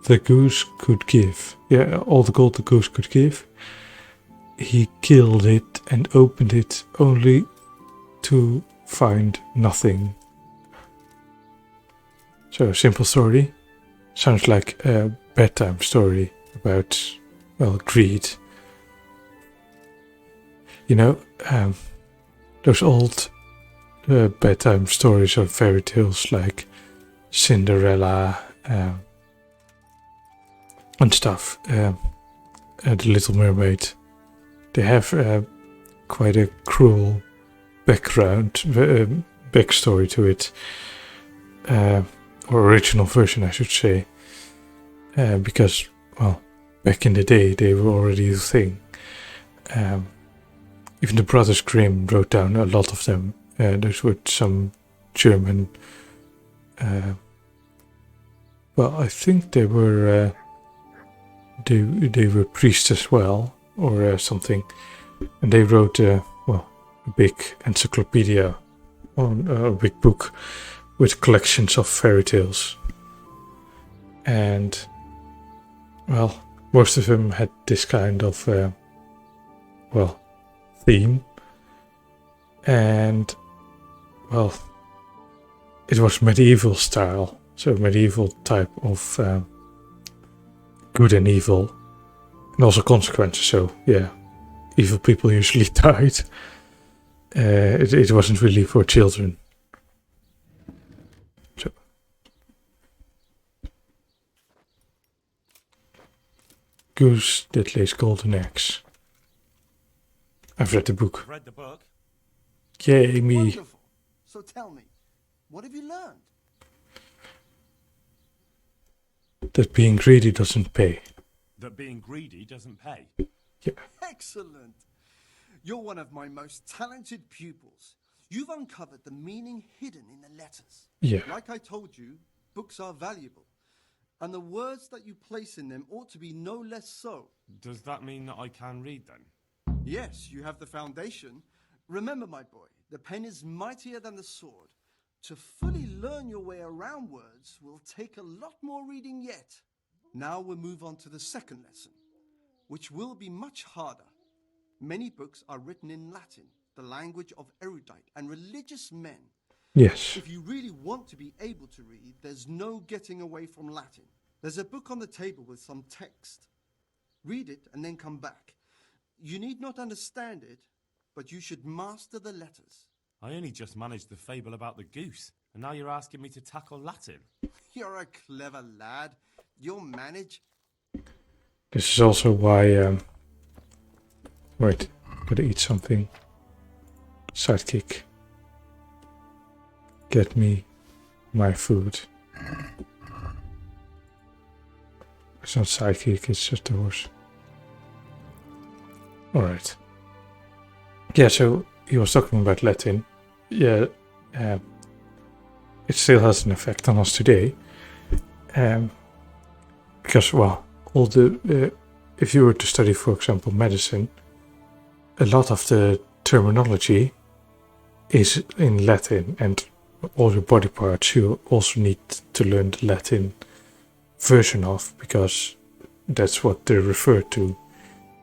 the goose could give. Yeah, all the gold the goose could give. He killed it and opened it only to find nothing. So, simple story. Sounds like a bedtime story about, well, greed. You know, those old bedtime stories or fairy tales like Cinderella and stuff, The Little Mermaid. They have quite a cruel backstory to it. or original version, I should say, because, well, back in the day they were already a thing. Even the Brothers Grimm wrote down a lot of them. Those were some German. Well, I think they were priests as well, or something, and they wrote a big encyclopedia, on a big book with collections of fairy tales, and well, most of them had this kind of theme, and well, it was medieval style, so medieval type of good and evil, and also consequences. So yeah, evil people usually died. It wasn't really for children. So. Goose that lays golden eggs. I've read the book. Read the book? Yay, me. Wonderful. So tell me, what have you learned? That being greedy doesn't pay. That being greedy doesn't pay? Yeah. Excellent. You're one of my most talented pupils. You've uncovered the meaning hidden in the letters. Yeah. Like I told you, books are valuable. And the words that you place in them ought to be no less so. Does that mean that I can read then? Yes, you have the foundation. Remember, my boy, the pen is mightier than the sword. To fully learn your way around words will take a lot more reading yet. Now we'll move on to the second lesson, which will be much harder. Many books are written in Latin, the language of erudite and religious men. Yes. If you really want to be able to read, there's no getting away from Latin. There's a book on the table with some text. Read it and then come back. You need not understand it, but you should master the letters. I only just managed the fable about the goose, and now you're asking me to tackle Latin. You're a clever lad. You'll manage. This is also why, wait, gotta eat something. Sidekick. Get me my food. It's not sidekick, it's just a horse. Alright. Yeah, so he was talking about Latin. Yeah, it still has an effect on us today. Because, well, all the if you were to study, for example, medicine, a lot of the terminology is in Latin, and all your body parts you also need to learn the Latin version of, because that's what they refer to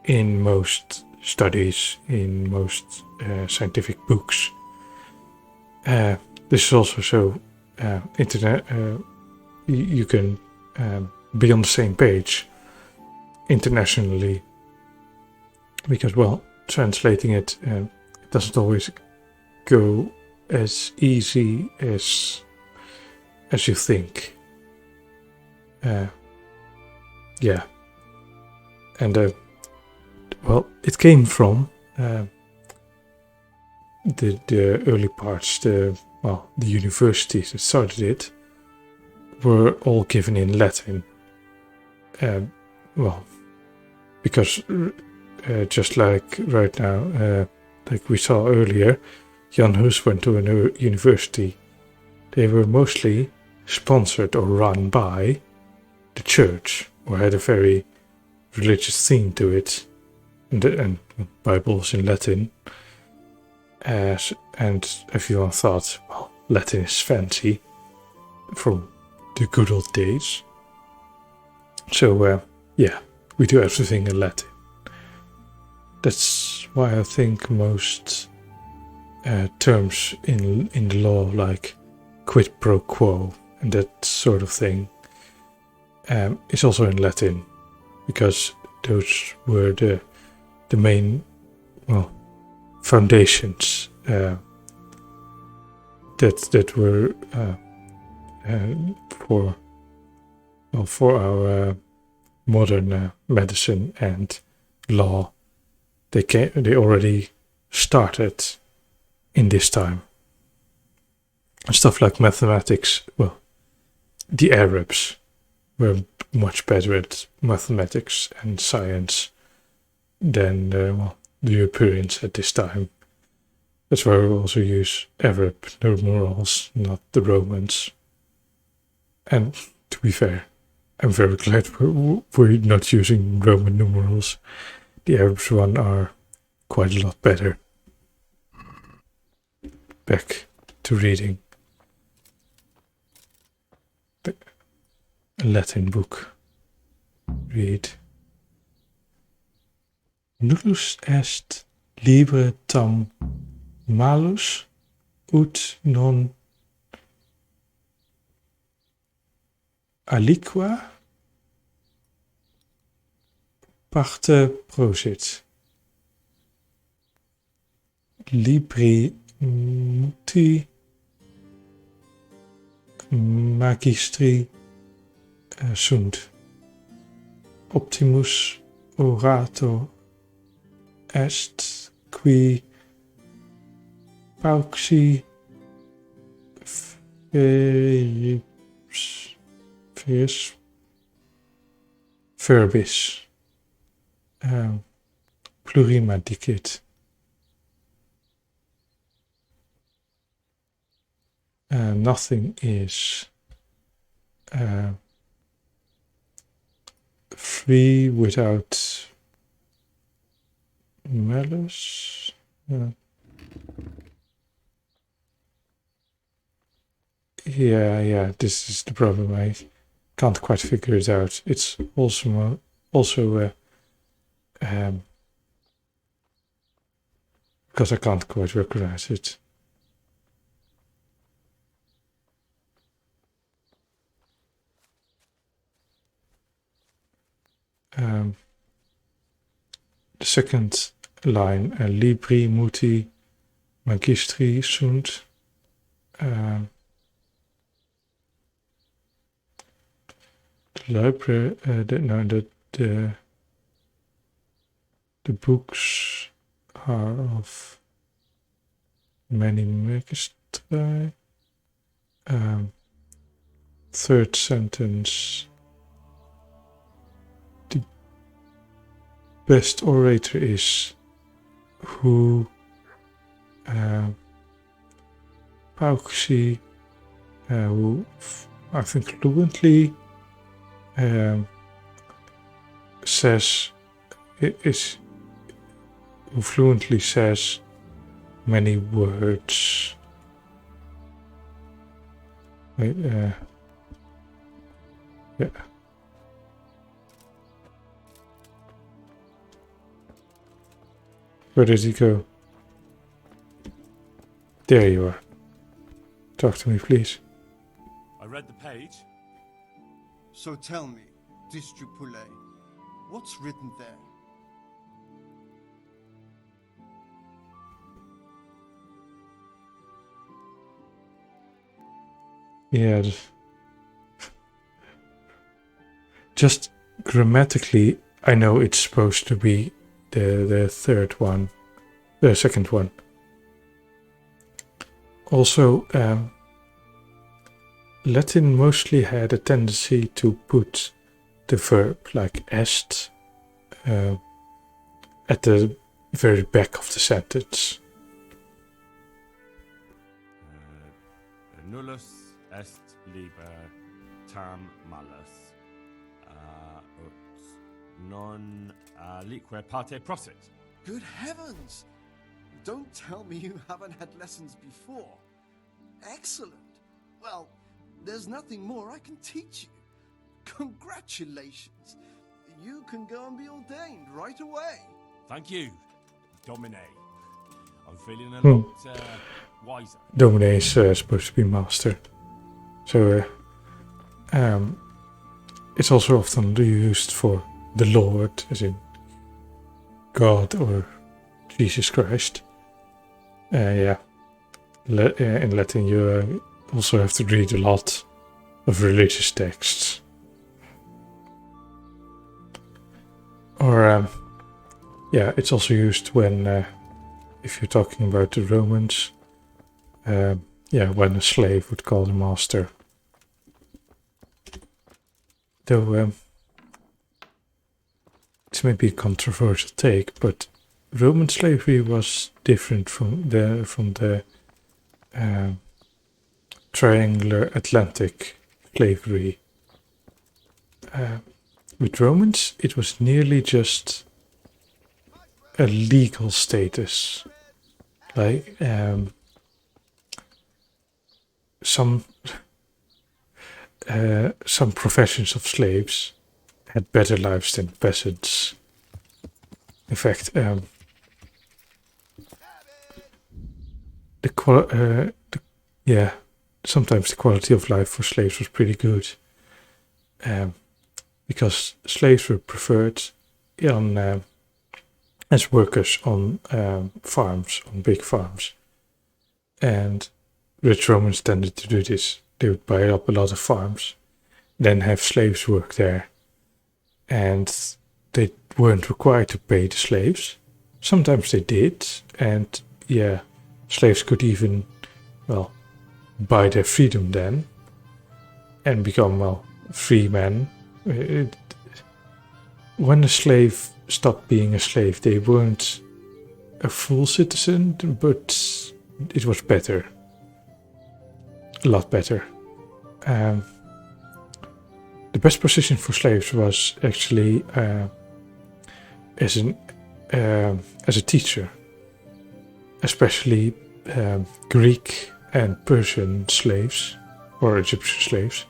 in most studies, in most scientific books. This is also so internet. You can be on the same page internationally, because, well, translating it doesn't always go as easy as you think. Yeah, and well, it came from the early parts. The universities that started it were all given in Latin. Well, because just like right now, like we saw earlier, Jan Hus went to a university. They were mostly sponsored or run by the church, or had a very religious theme to it, and Bibles in Latin. And everyone thought, well, Latin is fancy from the good old days. So yeah, we do everything in Latin. That's why I think most terms in the law, like quid pro quo and that sort of thing, is also in Latin, because those were the main, well, foundations that were for our modern medicine and law. They already started in this time. stuff like mathematics. Well, the Arabs were much better at mathematics and science than the Europeans at this time. That's why we also use Arab numerals, not the Romans. And to be fair, I'm very glad we're not using Roman numerals. The Arabs one are quite a lot better. Back to reading. A Latin book. Read. Nullus est libre tam malus ut non aliqua parte prosit. Libri muti magistri sunt. Optimus orator est qui pauxi verbis plurima dicit. Nothing is free without malice. Yeah, this is the problem. I can't quite figure it out. It's also because I can't quite recognize it. The second line, libri muti magistri sunt. The library, the books are of many magistri. Third sentence. The best orator is who pauxi, who I think fluently says who fluently says many words. Yeah. Where did he go? There you are. Talk to me, please. I read the page. So tell me, Distrupule, what's written there? Yeah. Just grammatically, I know it's supposed to be the third one, the second one. Also, Latin mostly had a tendency to put the verb like est at the very back of the sentence. Nullus est liber tam malus ut non alique parte prosit. Good heavens! Don't tell me you haven't had lessons before. Excellent. Well, there's nothing more I can teach you. Congratulations. You can go and be ordained right away. Thank you, Domine. I'm feeling a lot wiser. Domine is supposed to be master. So it's also often used for the Lord, as in God or Jesus Christ. In Latin you also have to read a lot of religious texts. Or, it's also used when, if you're talking about the Romans, when a slave would call the master. Though it's maybe a controversial take, but Roman slavery was different from the triangular Atlantic slavery. With Romans, it was nearly just a legal status. Like some professions of slaves had better lives than peasants. In fact, sometimes the quality of life for slaves was pretty good, because slaves were preferred as workers on farms, on big farms, and rich Romans tended to do this. They would buy up a lot of farms, then have slaves work there, and they weren't required to pay the slaves. Sometimes they did, and slaves could even, buy their freedom then and become, free men. When a slave stopped being a slave, they weren't a full citizen, but it was better. A lot better. The best position for slaves was actually as a teacher, especially Greek and Persian slaves or Egyptian slaves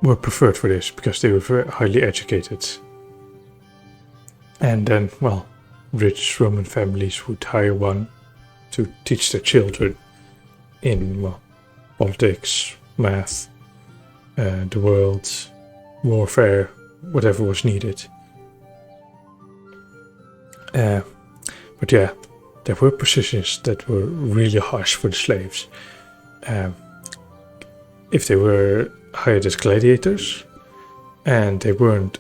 were preferred for this because they were very highly educated. And then, rich Roman families would hire one to teach their children in politics, math, the world, warfare, whatever was needed. But there were positions that were really harsh for the slaves. If they were hired as gladiators and they weren't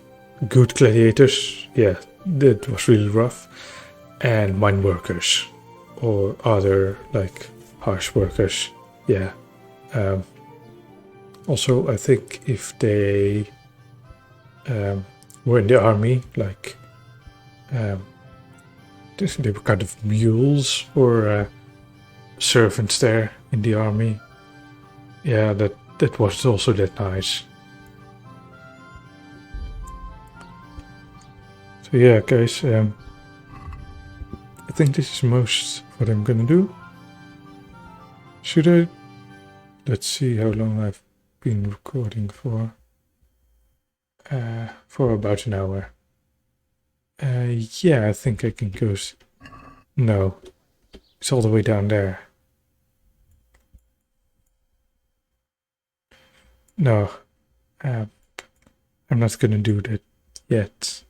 good gladiators, that was really rough. And mine workers or other harsh workers, also, I think if they were in the army, they were kind of mules or servants there in the army. Yeah, that was also that nice. So guys, I think this is most what I'm gonna do. Should I? Let's see how long I've been recording for. For about an hour. I think I can go. No, it's all the way down there. No, I'm not gonna do that yet.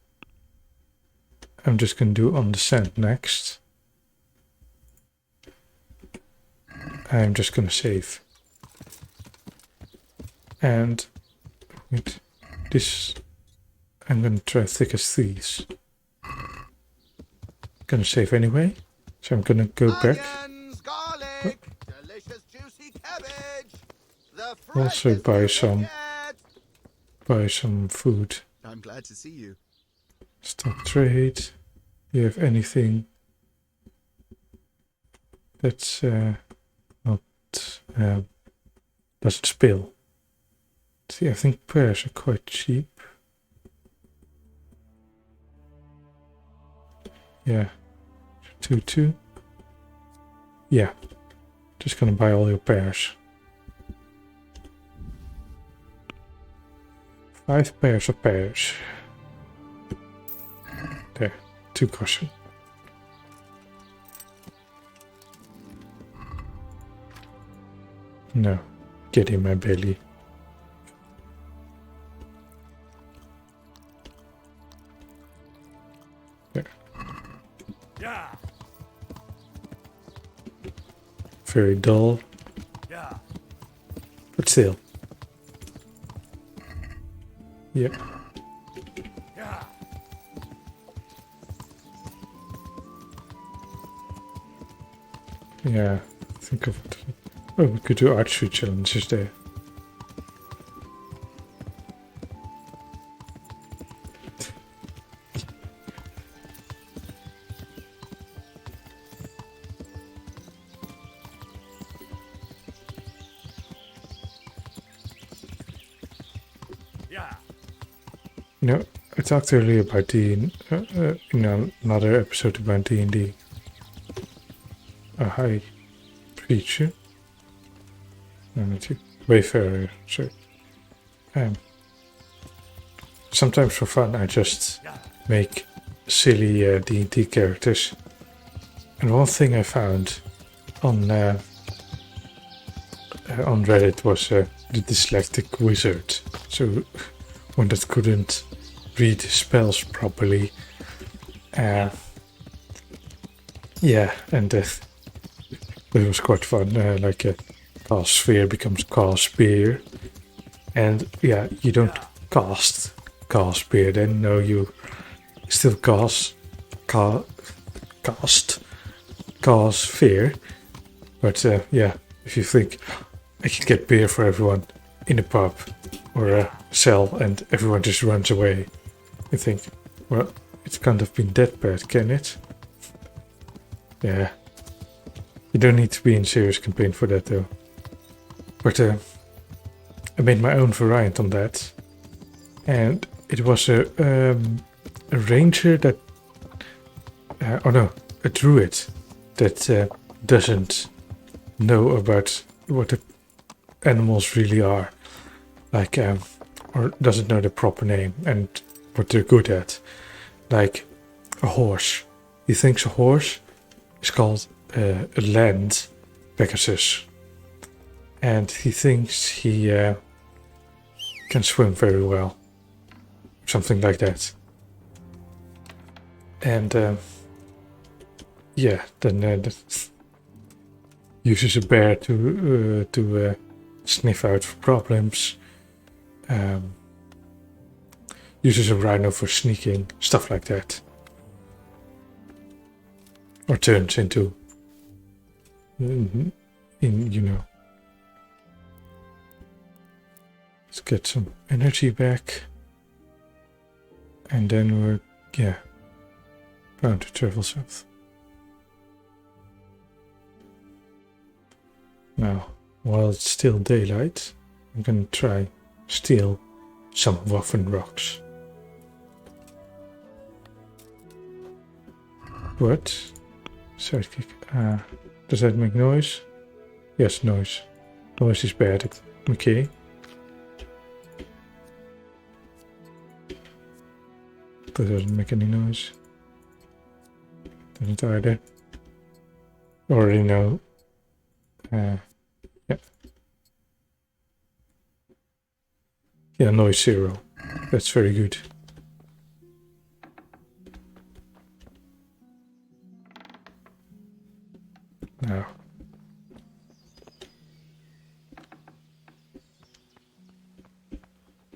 I'm just gonna do on descent next. I'm just gonna save. And with this, I'm gonna try thick as thieves. Gonna save anyway, so I'm gonna go back. Garlic, delicious juicy cabbage. Also buy some food. I'm glad to see you. Stop trade. Do you have anything that's not doesn't spill? See, I think pears are quite cheap. Yeah, 2. Yeah, just gonna buy all your pears. 5 pairs of pears. There, 2 caution. No, get in my belly. There. Yeah. Very dull. Yeah. But still. Yep. Yeah. Yeah, think of it. Oh, we could do archery challenges there. Yeah. You know, I talked earlier about another episode about D&D. A high preacher. No, not you. Wayfarer, sorry. Sometimes for fun I just make silly D&D characters. And one thing I found on Reddit was the dyslexic wizard. So one that couldn't read spells properly. Yeah, and it was quite fun. Like a cast sphere becomes cast spear. And yeah, you don't cast spear then. No, you still cast sphere. But yeah, if you think I can get beer for everyone in a pub or a cell and everyone just runs away, you think, well, it can't have been that bad, can it? Yeah. You don't need to be in serious campaign for that though. But I made my own variant on that. And it was a ranger that... a druid that doesn't know about what the animals really are. Like, or doesn't know the proper name and what they're good at. Like a horse. He thinks a horse is called a land Pegasus. And he thinks he can swim very well. Something like that. And yeah, then uses a bear to sniff out problems. Uses a rhino for sneaking, stuff like that. Or turns into, you know. Let's get some energy back. And then we're, yeah, bound to travel south. Now, while it's still daylight, I'm gonna try steal some Waffen rocks. What? Sidekick. Does that make noise? Yes, noise. Noise is bad. Okay. That doesn't make any noise. Doesn't either. Already know. Yeah. Yeah, noise 0. That's very good. Now.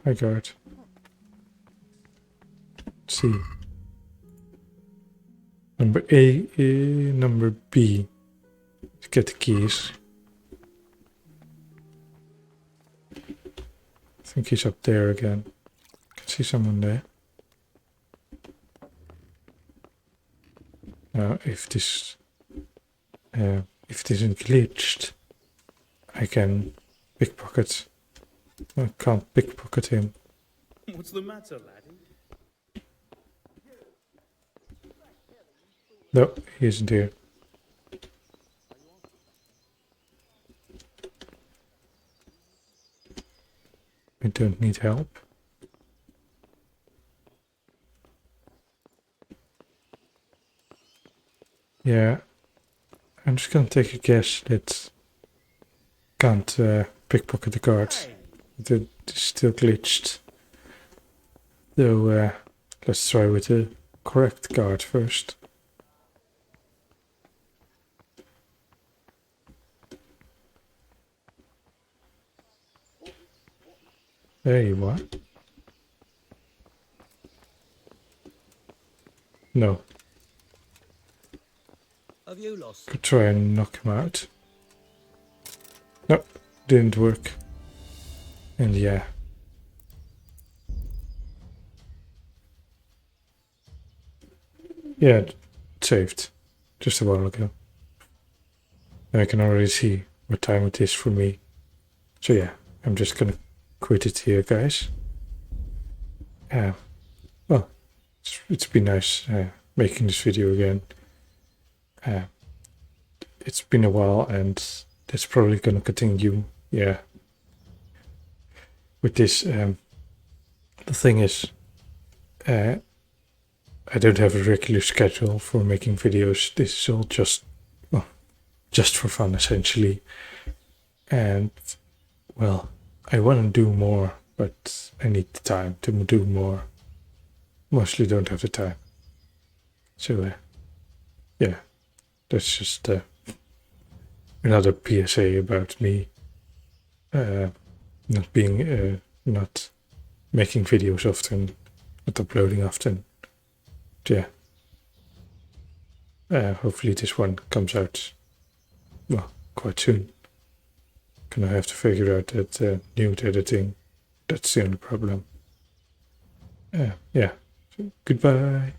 Hi guard. Let's see. Number A, number B. Let's get the keys. I think he's up there again. Can see someone there. Now, if this isn't glitched, I can pickpocket. I can't pickpocket him. What's the matter, laddie? No, he isn't here. I don't need help. Yeah, I'm just gonna take a guess that can't pickpocket the cards. That is still glitched. So let's try with the correct card first. There you are. No. Have you lost? Could try and knock him out. Nope, didn't work. And yeah. Yeah, it saved just a while ago. I can already see what time it is for me. So yeah, I'm just gonna quit it here, guys. Well, it's been nice making this video again. It's been a while, and it's probably gonna continue. Yeah. With this, the thing is, I don't have a regular schedule for making videos. This is all just for fun, essentially. And well, I want to do more, but I need the time to do more. Mostly don't have the time. So yeah, that's just another PSA about me not making videos often, not uploading often. Yeah. Hopefully this one comes out, well, quite soon. Gonna have to figure out that nude editing. That's the only problem. Yeah. Goodbye.